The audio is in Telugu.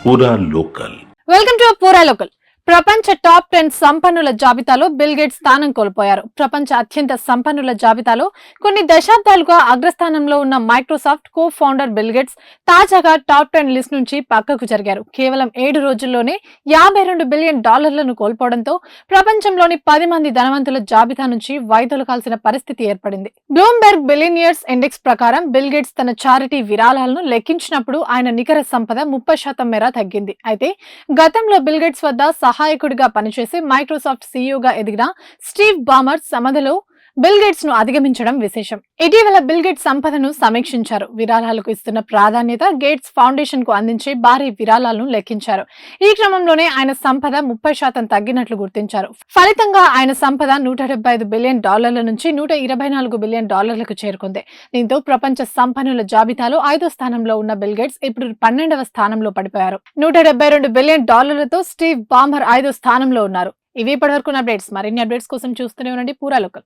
పూరా లోకల్. వెల్కమ్ టు పూరా లోకల్. ప్రపంచ టాప్ 10 సంపన్నుల జాబితాలో బిల్ గేట్స్ స్థానం కోల్పోయారు. ప్రపంచ అత్యంత సంపన్నుల జాబితాలో కొన్ని దశాబ్దాలుగా అగ్రస్థానంలో ఉన్న Microsoft co founder bill gates తాజాగా టాప్ 10 లిస్ట్ నుంచి పక్కకు జరిగారు. కేవలం 7 రోజుల్లోనే $52 బిలియన్ కోల్పోవడంతో ప్రపంచంలోని 10 మంది ధనవంతుల జాబితా నుంచి వైదొలగాల్సిన పరిస్థితి ఏర్పడింది. బ్లూంబెర్గ్ బిలియనియర్స్ ఇండెక్స్ ప్రకారం బిల్ గేట్స్ తన చారిటీ విరాళాలను లెక్కించినప్పుడు ఆయన నికర సంపద 30% మేర తగ్గింది. అయితే గతంలో బిల్ గేట్స్ వద్ద సహాయకుడిగా పనిచేసి మైక్రోసాఫ్ట్ సీఈఓగా ఎదిగిన స్టీవ్ బామర్ సమాధిలో బిల్ గేట్స్ ను అధిగమించడం విశేషం. ఇటీవల బిల్ గేట్స్ సంపదను సమీక్షించారు. విరాళాలకు ఇస్తున్న ప్రాధాన్యత, గేట్స్ ఫౌండేషన్ కు అందించే భారీ విరాళాలను లెక్కించారు. ఈ క్రమంలోనే ఆయన సంపద 30% తగ్గినట్లు గుర్తించారు. ఫలితంగా ఆయన సంపద $175 బిలియన్ నుంచి $124 బిలియన్ చేరుకుంది. దీంతో ప్రపంచ సంపన్నుల జాబితాలో 5వ స్థానంలో ఉన్న బిల్ గేట్స్ ఇప్పుడు 12వ స్థానంలో పడిపోయారు. $172 బిలియన్ స్టీవ్ బామర్ 5వ స్థానంలో ఉన్నారు. ఇవి ఇప్పటివరకు అప్డేట్స్. మరిన్ని అప్డేట్స్ కోసం చూస్తూనే ఉండండి పూరా లోకల్.